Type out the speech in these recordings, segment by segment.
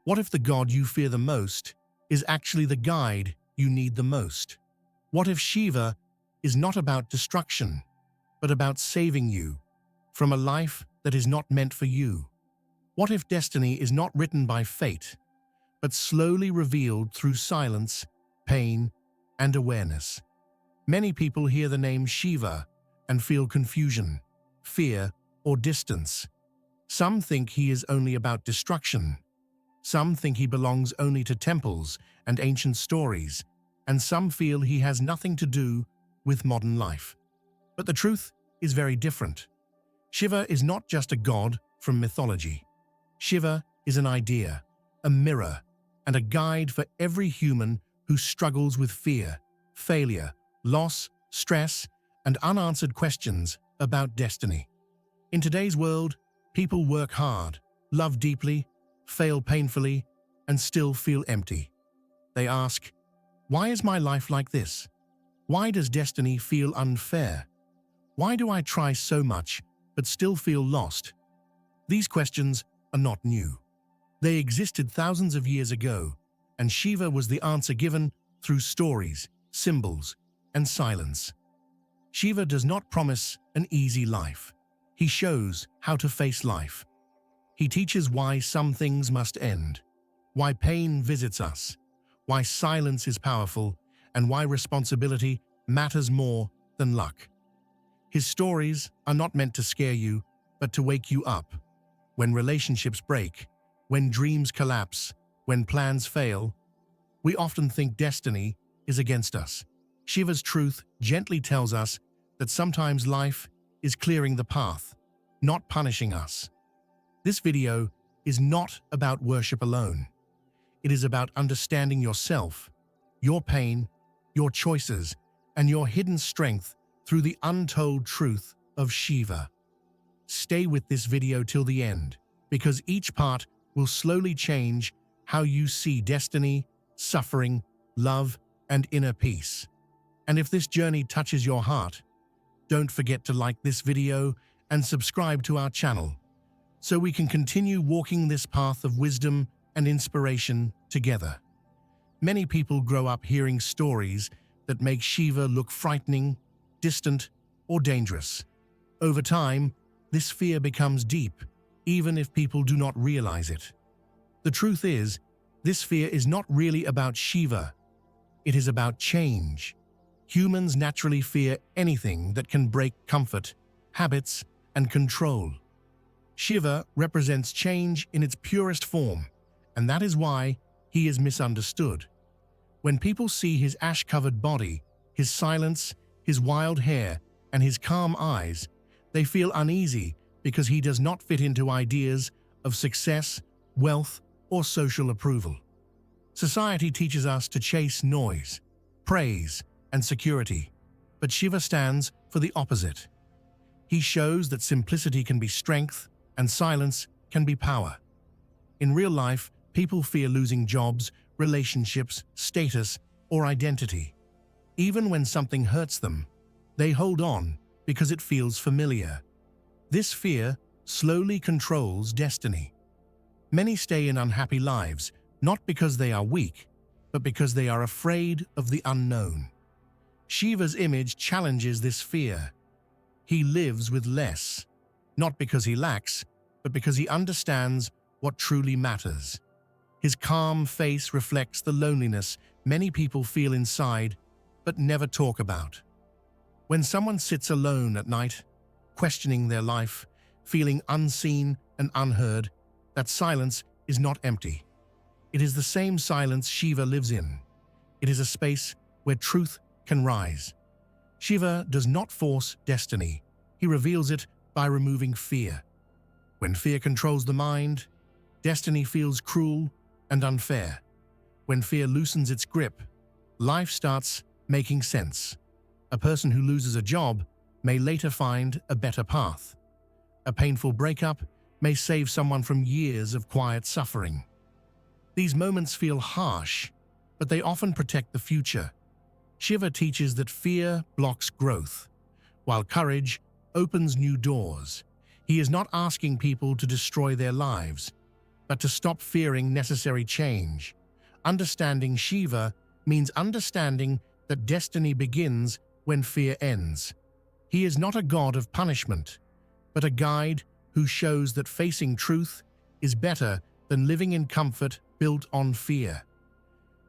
What if the god you fear the most is actually the guide you need the most? What if Shiva is not about destruction, but about saving you from a life that is not meant for you? What if destiny is not written by fate, but slowly revealed through silence, pain, and awareness? Many people hear the name Shiva and feel confusion, fear, or distance. Some think he is only about destruction. Some think he belongs only to temples and ancient stories, and some feel he has nothing to do with modern life. But the truth is very different. Shiva is not just a god from mythology. Shiva is an idea, a mirror, and a guide for every human who struggles with fear, failure, loss, stress, and unanswered questions about destiny. In today's world, people work hard, love deeply, fail painfully, and still feel empty. They ask, why is my life like this? Why does destiny feel unfair? Why do I try so much but still feel lost? These questions are not new. They existed thousands of years ago, and Shiva was the answer given through stories, symbols, and silence. Shiva does not promise an easy life. He shows how to face life. He teaches why some things must end, why pain visits us, why silence is powerful, and why responsibility matters more than luck. His stories are not meant to scare you, but to wake you up. When relationships break, when dreams collapse, when plans fail, we often think destiny is against us. Shiva's truth gently tells us that sometimes life is clearing the path, not punishing us. This video is not about worship alone. It is about understanding yourself, your pain, your choices, and your hidden strength through the untold truth of Shiva. Stay with this video till the end, because each part will slowly change how you see destiny, suffering, love, and inner peace. And if this journey touches your heart, don't forget to like this video and subscribe to our channel, so we can continue walking this path of wisdom and inspiration together. Many people grow up hearing stories that make Shiva look frightening, distant, or dangerous. Over time, this fear becomes deep, even if people do not realize it. The truth is, this fear is not really about Shiva. It is about change. Humans naturally fear anything that can break comfort, habits, and control. Shiva represents change in its purest form, and that is why he is misunderstood. When people see his ash-covered body, his silence, his wild hair, and his calm eyes, they feel uneasy because he does not fit into ideas of success, wealth, or social approval. Society teaches us to chase noise, praise, and security, but Shiva stands for the opposite. He shows that simplicity can be strength and silence can be power. In real life, people fear losing jobs, relationships, status, or identity. Even when something hurts them, they hold on because it feels familiar. This fear slowly controls destiny. Many stay in unhappy lives, not because they are weak, but because they are afraid of the unknown. Shiva's image challenges this fear. He lives with less, not because he lacks, but because he understands what truly matters. His calm face reflects the loneliness many people feel inside but never talk about. When someone sits alone at night, questioning their life, feeling unseen and unheard, that silence is not empty. It is the same silence Shiva lives in. It is a space where truth can rise. Shiva does not force destiny. He reveals it by removing fear. When fear controls the mind, destiny feels cruel and unfair. When fear loosens its grip, life starts making sense. A person who loses a job may later find a better path. A painful breakup may save someone from years of quiet suffering. These moments feel harsh, but they often protect the future. Shiva teaches that fear blocks growth, while courage opens new doors. He is not asking people to destroy their lives, but to stop fearing necessary change. Understanding Shiva means understanding that destiny begins when fear ends. He is not a god of punishment, but a guide who shows that facing truth is better than living in comfort built on fear.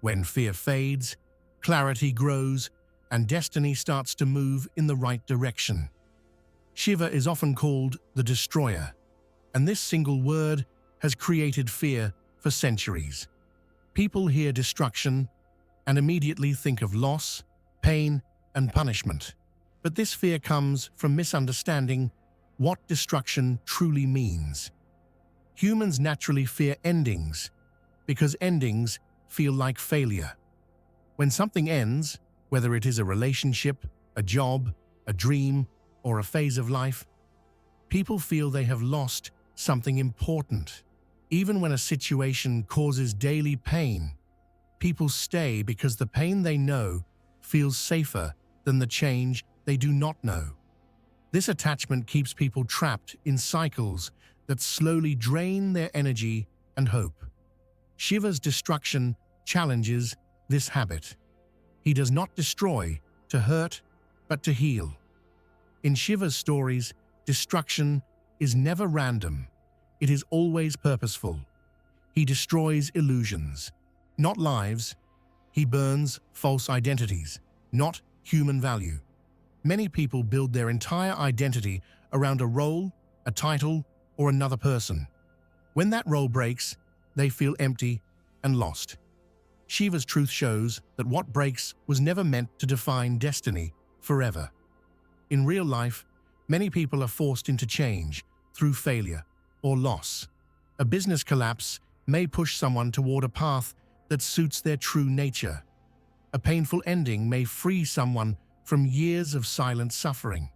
When fear fades, clarity grows, and destiny starts to move in the right direction. Shiva is often called the destroyer, and this single word has created fear for centuries. People hear destruction and immediately think of loss, pain, and punishment. But this fear comes from misunderstanding what destruction truly means. Humans naturally fear endings because endings feel like failure. When something ends, whether it is a relationship, a job, a dream, or a phase of life, people feel they have lost something important. Even when a situation causes daily pain, people stay because the pain they know feels safer than the change they do not know. This attachment keeps people trapped in cycles that slowly drain their energy and hope. Shiva's destruction challenges this habit. He does not destroy to hurt, but to heal. In Shiva's stories, destruction is never random. It is always purposeful. He destroys illusions, not lives. He burns false identities, not human value. Many people build their entire identity around a role, a title, or another person. When that role breaks, they feel empty and lost. Shiva's truth shows that what breaks was never meant to define destiny forever. In real life, many people are forced into change through failure or loss. A business collapse may push someone toward a path that suits their true nature. A painful ending may free someone from years of silent suffering.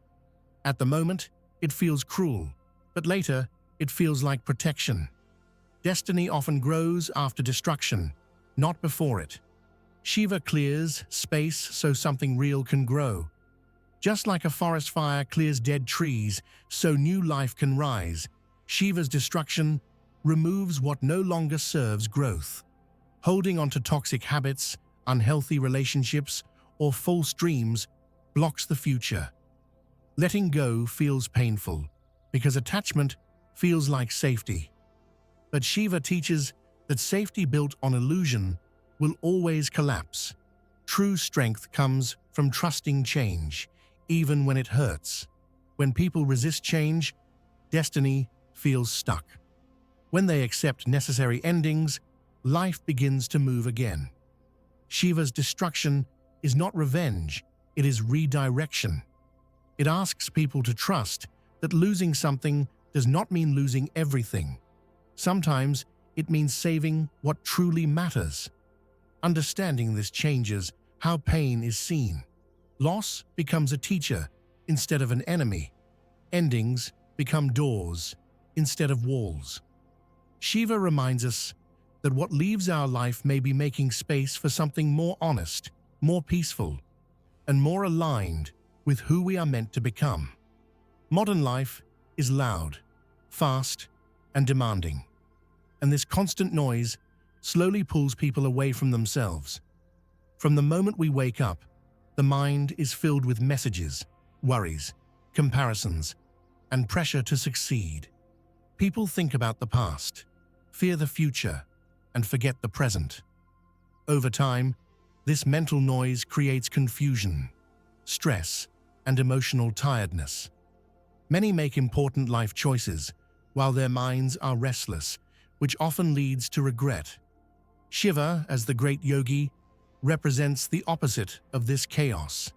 At the moment, it feels cruel, but later, it feels like protection. Destiny often grows after destruction, not before it. Shiva clears space so something real can grow. Just like a forest fire clears dead trees so new life can rise, Shiva's destruction removes what no longer serves growth. Holding on to toxic habits, unhealthy relationships, or false dreams blocks the future. Letting go feels painful because attachment feels like safety. But Shiva teaches that safety built on illusion will always collapse. True strength comes from trusting change, even when it hurts. When people resist change, destiny feels stuck. When they accept necessary endings, life begins to move again. Shiva's destruction is not revenge, it is redirection. It asks people to trust that losing something does not mean losing everything. Sometimes it means saving what truly matters. Understanding this changes how pain is seen. Loss becomes a teacher instead of an enemy. Endings become doors instead of walls. Shiva reminds us that what leaves our life may be making space for something more honest, more peaceful, and more aligned with who we are meant to become. Modern life is loud, fast, and demanding, and this constant noise slowly pulls people away from themselves. From the moment we wake up, the mind is filled with messages, worries, comparisons, and pressure to succeed. People think about the past, fear the future, and forget the present. Over time, this mental noise creates confusion, stress, and emotional tiredness. Many make important life choices while their minds are restless, which often leads to regret. Shiva, as the great yogi, represents the opposite of this chaos.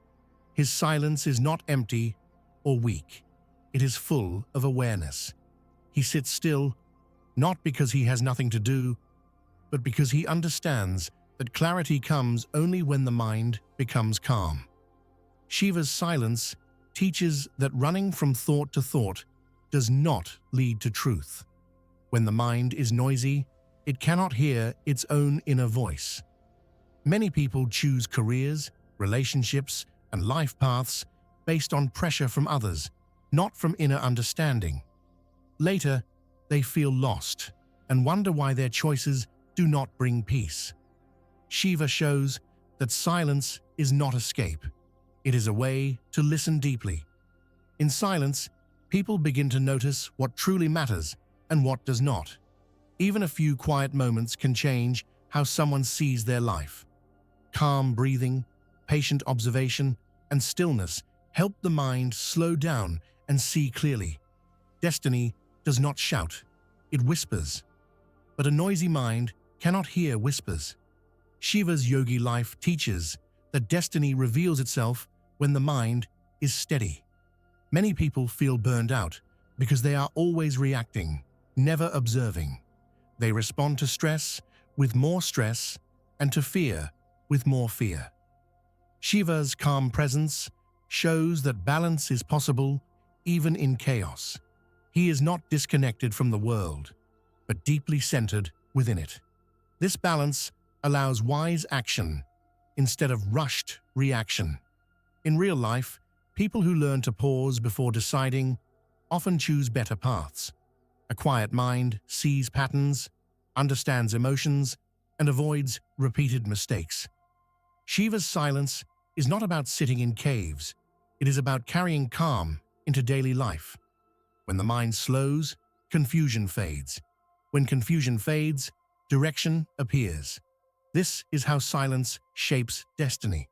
His silence is not empty or weak. It is full of awareness. He sits still, not because he has nothing to do, but because he understands that clarity comes only when the mind becomes calm. Shiva's silence teaches that running from thought to thought does not lead to truth. When the mind is noisy, it cannot hear its own inner voice. Many people choose careers, relationships, and life paths based on pressure from others, not from inner understanding. Later, they feel lost and wonder why their choices do not bring peace. Shiva shows that silence is not escape. It is a way to listen deeply. In silence, people begin to notice what truly matters and what does not. Even a few quiet moments can change how someone sees their life. Calm breathing, patient observation, and stillness help the mind slow down and see clearly. Destiny does not shout, it whispers. But a noisy mind cannot hear whispers. Shiva's yogi life teaches that destiny reveals itself when the mind is steady. Many people feel burned out because they are always reacting, never observing. They respond to stress with more stress and to fear with more fear. Shiva's calm presence shows that balance is possible even in chaos. He is not disconnected from the world, but deeply centered within it. This balance allows wise action instead of rushed reaction. In real life, people who learn to pause before deciding often choose better paths. A quiet mind sees patterns, understands emotions, and avoids repeated mistakes. Shiva's silence is not about sitting in caves. It is about carrying calm into daily life. When the mind slows, confusion fades. When confusion fades, direction appears. This is how silence shapes destiny.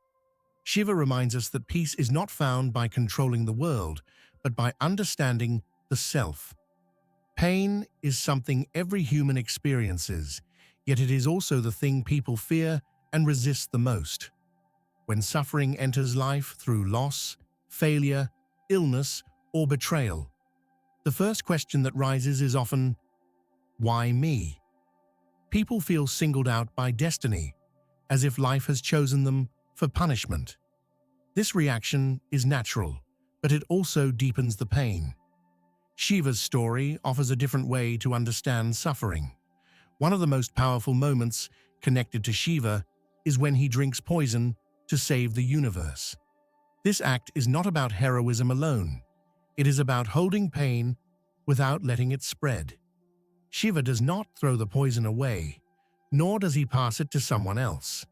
Shiva reminds us that peace is not found by controlling the world, but by understanding the self. Pain is something every human experiences, yet it is also the thing people fear and resist the most. When suffering enters life through loss, failure, illness, or betrayal, the first question that rises is often, why me? People feel singled out by destiny, as if life has chosen them for punishment. This reaction is natural, but it also deepens the pain. Shiva's story offers a different way to understand suffering. One of the most powerful moments connected to Shiva is when he drinks poison to save the universe. This act is not about heroism alone. It is about holding pain without letting it spread. Shiva does not throw the poison away, nor does he pass it to someone else.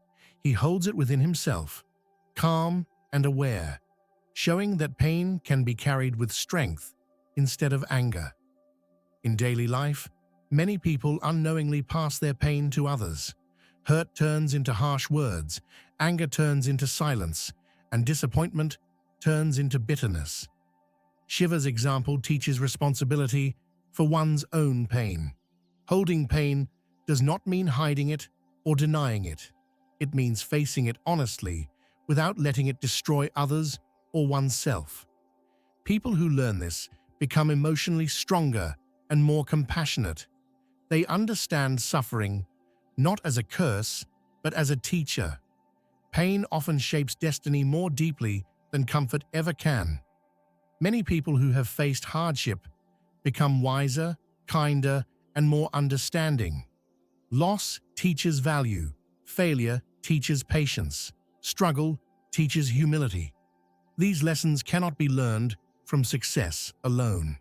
He holds it within himself, calm and aware, showing that pain can be carried with strength instead of anger. In daily life, many people unknowingly pass their pain to others. Hurt turns into harsh words, anger turns into silence, and disappointment turns into bitterness. Shiva's example teaches responsibility for one's own pain. Holding pain does not mean hiding it or denying it. It means facing it honestly without letting it destroy others or oneself. People who learn this become emotionally stronger and more compassionate. They understand suffering not as a curse, but as a teacher. Pain often shapes destiny more deeply than comfort ever can. Many people who have faced hardship become wiser, kinder, and more understanding. Loss teaches value, failure teaches patience, struggle teaches humility. These lessons cannot be learned from success alone.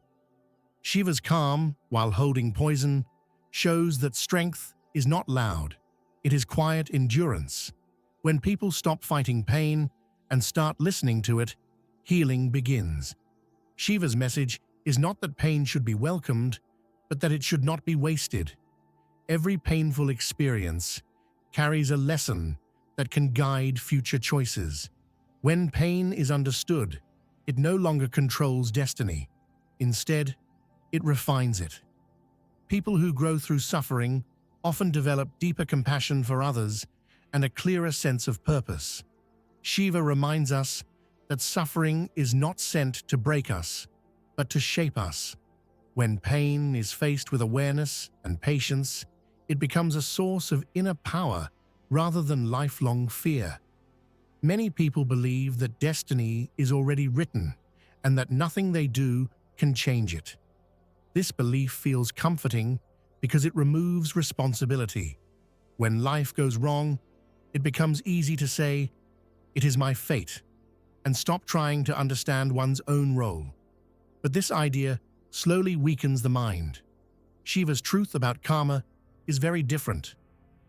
Shiva's calm, while holding poison, shows that strength is not loud, it is quiet endurance. When people stop fighting pain and start listening to it, healing begins. Shiva's message is not that pain should be welcomed, but that it should not be wasted. Every painful experience carries a lesson that can guide future choices. When pain is understood, it no longer controls destiny. Instead, it refines it. People who grow through suffering often develop deeper compassion for others and a clearer sense of purpose. Shiva reminds us that suffering is not sent to break us, but to shape us. When pain is faced with awareness and patience, it becomes a source of inner power rather than lifelong fear. Many people believe that destiny is already written and that nothing they do can change it. This belief feels comforting because it removes responsibility. When life goes wrong, it becomes easy to say, "It is my fate," and stop trying to understand one's own role. But this idea slowly weakens the mind. Shiva's truth about karma is very different.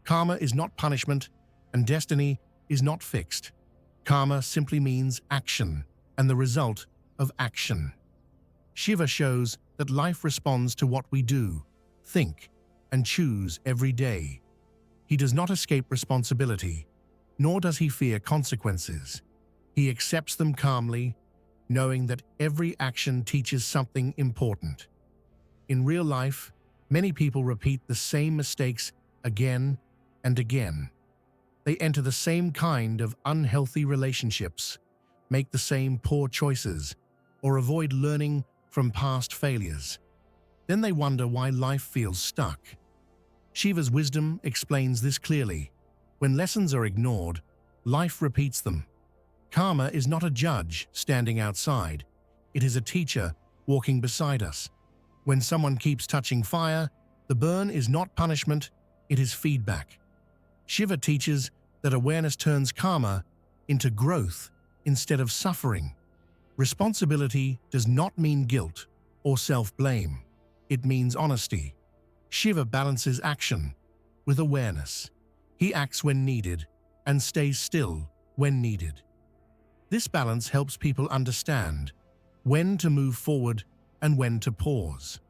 Karma is not punishment, and destiny is not fixed. Karma simply means action and the result of action. Shiva shows that life responds to what we do, think, and choose every day. He does not escape responsibility, nor does he fear consequences. He accepts them calmly, knowing that every action teaches something important. In real life, many people repeat the same mistakes again and again. They enter the same kind of unhealthy relationships, make the same poor choices, or avoid learning from past failures. Then they wonder why life feels stuck. Shiva's wisdom explains this clearly. When lessons are ignored, life repeats them. Karma is not a judge standing outside. It is a teacher walking beside us. When someone keeps touching fire, the burn is not punishment, it is feedback. Shiva teaches that awareness turns karma into growth instead of suffering. Responsibility does not mean guilt or self-blame. It means honesty. Shiva balances action with awareness. He acts when needed and stays still when needed. This balance helps people understand when to move forward and when to pause.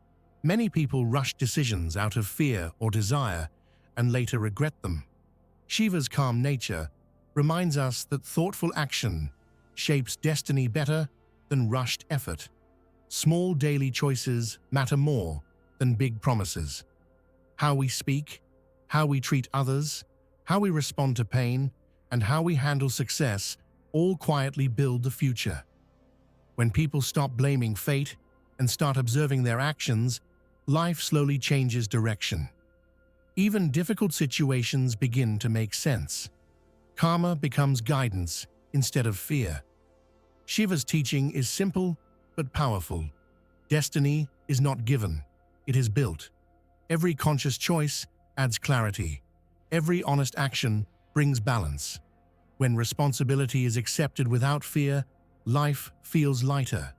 Many people rush decisions out of fear or desire and later regret them. Shiva's calm nature reminds us that thoughtful action shapes destiny better than rushed effort. Small daily choices matter more than big promises. How we speak, how we treat others, how we respond to pain, and how we handle success all quietly build the future. When people stop blaming fate and start observing their actions, life slowly changes direction. Even difficult situations begin to make sense. Karma becomes guidance instead of fear. Shiva's teaching is simple but powerful. Destiny is not given, it is built. Every conscious choice adds clarity. Every honest action brings balance. When responsibility is accepted without fear, life feels lighter.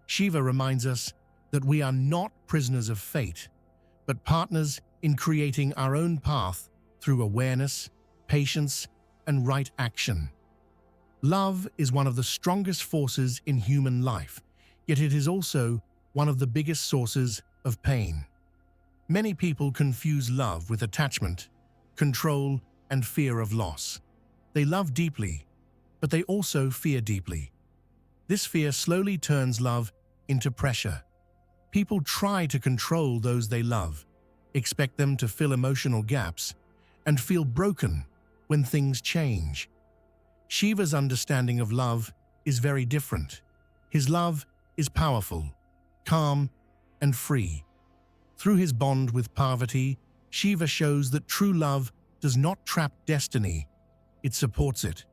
Shiva reminds us that we are not prisoners of fate, but partners in creating our own path through awareness, patience, and right action. Love is one of the strongest forces in human life, yet it is also one of the biggest sources of pain. Many people confuse love with attachment, control, and fear of loss. They love deeply, but they also fear deeply. This fear slowly turns love into pressure. People try to control those they love, expect them to fill emotional gaps, and feel broken when things change. Shiva's understanding of love is very different. His love is powerful, calm, and free. Through his bond with Parvati, Shiva shows that true love does not trap destiny, it supports it.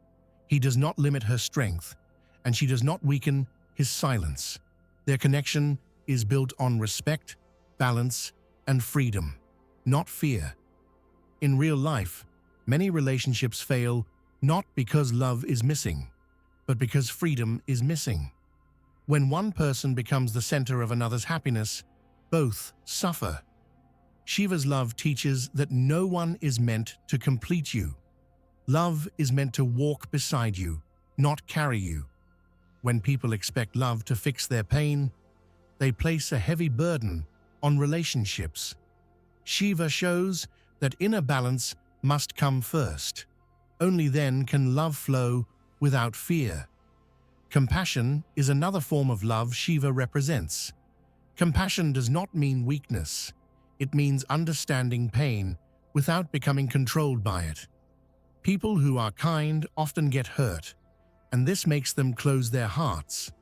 He does not limit her strength, and she does not weaken his silence. Their connection is built on respect, balance, and freedom, not fear. In real life, many relationships fail not because love is missing, but because freedom is missing. When one person becomes the center of another's happiness, both suffer. Shiva's love teaches that no one is meant to complete you. Love is meant to walk beside you, not carry you. When people expect love to fix their pain, they place a heavy burden on relationships. Shiva shows that inner balance must come first. Only then can love flow without fear. Compassion is another form of love Shiva represents. Compassion does not mean weakness. It means understanding pain without becoming controlled by it. People who are kind often get hurt, and this makes them close their hearts.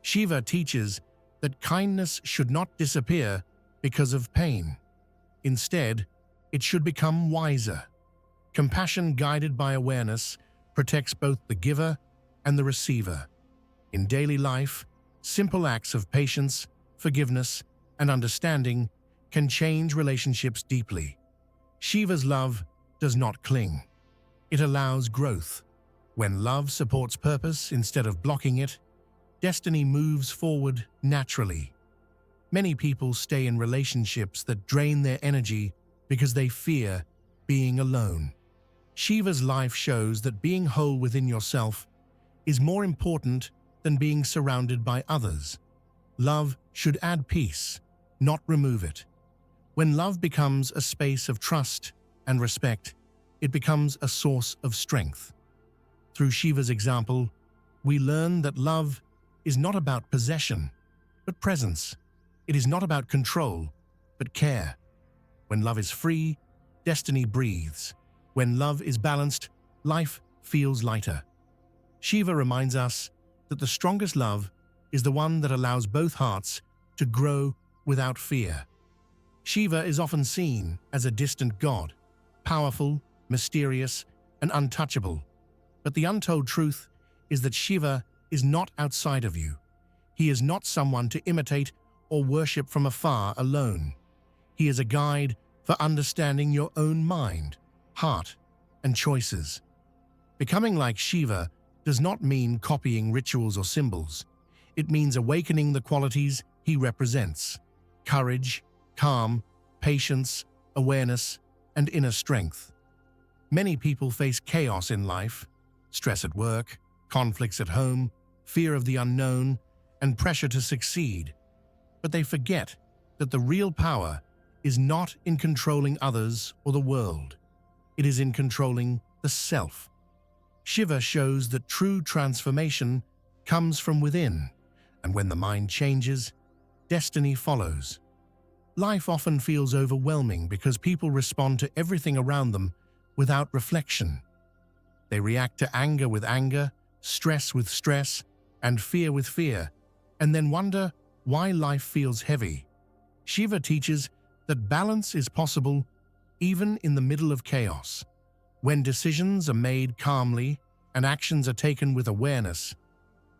Shiva teaches that kindness should not disappear because of pain. Instead, it should become wiser. Compassion guided by awareness protects both the giver and the receiver. In daily life, simple acts of patience, forgiveness, and understanding can change relationships deeply. Shiva's love does not cling. It allows growth. When love supports purpose instead of blocking it, destiny moves forward naturally. Many people stay in relationships that drain their energy because they fear being alone. Shiva's life shows that being whole within yourself is more important than being surrounded by others. Love should add peace, not remove it. When love becomes a space of trust and respect, it becomes a source of strength. Through Shiva's example, we learn that love is not about possession, but presence. It is not about control, but care. When love is free, destiny breathes. When love is balanced, life feels lighter. Shiva reminds us that the strongest love is the one that allows both hearts to grow without fear. Shiva is often seen as a distant god, powerful, mysterious, and untouchable. But the untold truth is that Shiva is not outside of you. He is not someone to imitate or worship from afar alone. He is a guide for understanding your own mind, heart, and choices. Becoming like Shiva does not mean copying rituals or symbols. It means awakening the qualities he represents: courage, calm, patience, awareness, and inner strength. Many people face chaos in life: stress at work, conflicts at home, fear of the unknown, and pressure to succeed. But they forget that the real power is not in controlling others or the world. It is in controlling the self. Shiva shows that true transformation comes from within, and when the mind changes, destiny follows. Life often feels overwhelming because people respond to everything around them without reflection. They react to anger with anger, stress with stress, and fear with fear, and then wonder why life feels heavy. Shiva teaches that balance is possible even in the middle of chaos. When decisions are made calmly and actions are taken with awareness,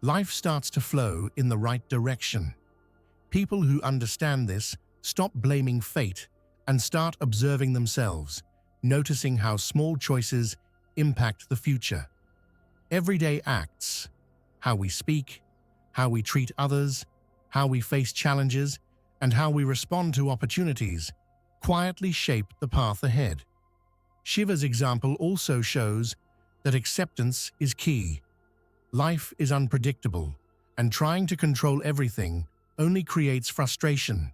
life starts to flow in the right direction. People who understand this stop blaming fate and start observing themselves, noticing how small choices impact the future. Everyday acts, how we speak, how we treat others, how we face challenges, and how we respond to opportunities, quietly shape the path ahead. Shiva's example also shows that acceptance is key. Life is unpredictable, and trying to control everything only creates frustration.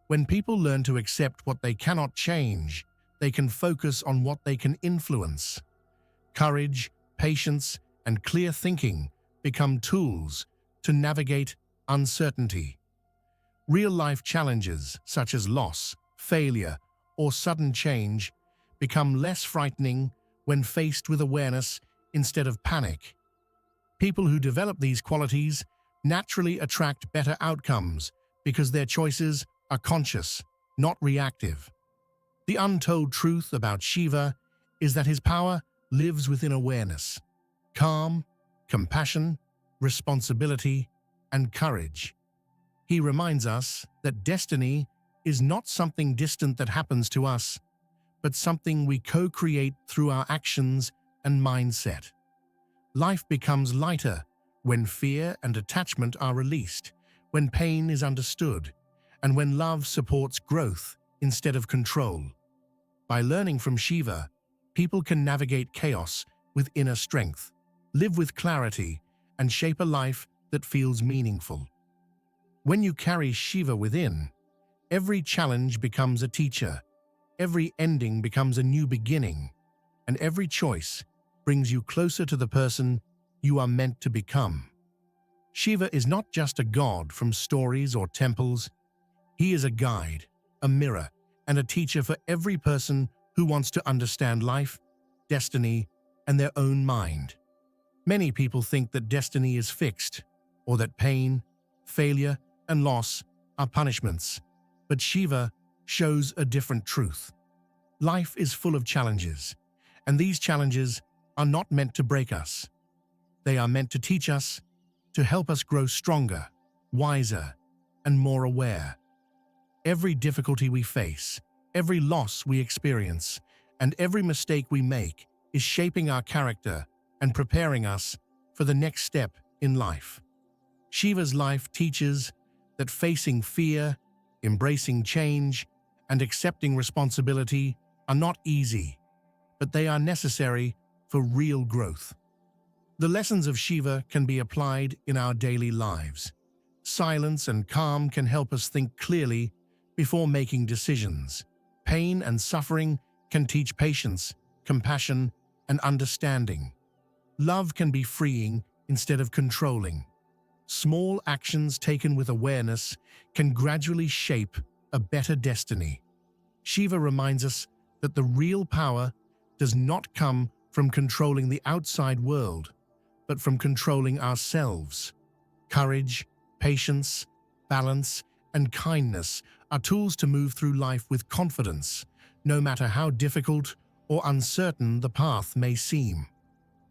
When people learn to accept what they cannot change, they can focus on what they can influence. Courage, patience, and clear thinking become tools to navigate uncertainty. Real-life challenges such as loss, failure, or sudden change become less frightening when faced with awareness instead of panic. People who develop these qualities naturally attract better outcomes because their choices are conscious, not reactive. The untold truth about Shiva is that his power lives within awareness, calm, compassion, responsibility, and courage. He reminds us that destiny is not something distant that happens to us, but something we co-create through our actions and mindset. Life becomes lighter when fear and attachment are released, when pain is understood, and when love supports growth instead of control. By learning from Shiva, people can navigate chaos with inner strength, live with clarity, and shape a life that feels meaningful. When you carry Shiva within, every challenge becomes a teacher, every ending becomes a new beginning, and every choice brings you closer to the person you are meant to become. Shiva is not just a god from stories or temples. He is a guide, a mirror, and a teacher for every person who wants to understand life, destiny, and their own mind. Many people think that destiny is fixed, or that pain, failure, and loss are punishments. But Shiva shows a different truth. Life is full of challenges, and these challenges are not meant to break us. They are meant to teach us, to help us grow stronger, wiser, and more aware. Every difficulty we face, every loss we experience, and every mistake we make is shaping our character and preparing us for the next step in life. Shiva's life teaches that facing fear, embracing change, and accepting responsibility are not easy, but they are necessary for real growth. The lessons of Shiva can be applied in our daily lives. Silence and calm can help us think clearly before making decisions. Pain and suffering can teach patience, compassion, and understanding. Love can be freeing instead of controlling. Small actions taken with awareness can gradually shape a better destiny. Shiva reminds us that the real power does not come from controlling the outside world, but from controlling ourselves. Courage, patience, balance, and kindness are tools to move through life with confidence, no matter how difficult or uncertain the path may seem.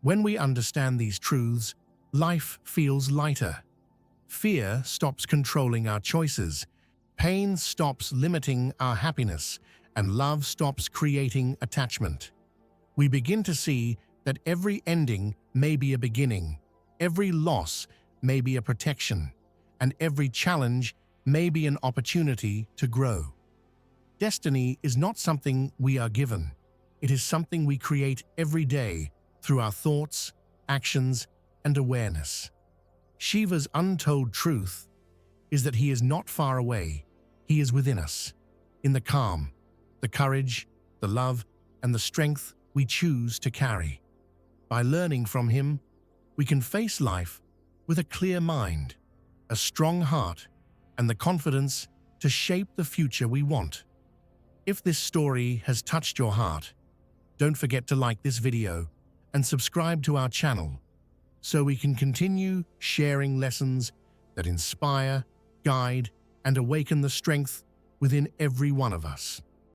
When we understand these truths, life feels lighter. Fear stops controlling our choices, pain stops limiting our happiness, and love stops creating attachment. We begin to see that every ending may be a beginning, every loss may be a protection, and every challenge may be an opportunity to grow. Destiny is not something we are given. It is something we create every day through our thoughts, actions, and awareness. Shiva's untold truth is that he is not far away. He is within us, in the calm, the courage, the love, and the strength we choose to carry. By learning from him, we can face life with a clear mind, a strong heart, and the confidence to shape the future we want. If this story has touched your heart, don't forget to like this video and subscribe to our channel so we can continue sharing lessons that inspire, guide, and awaken the strength within every one of us.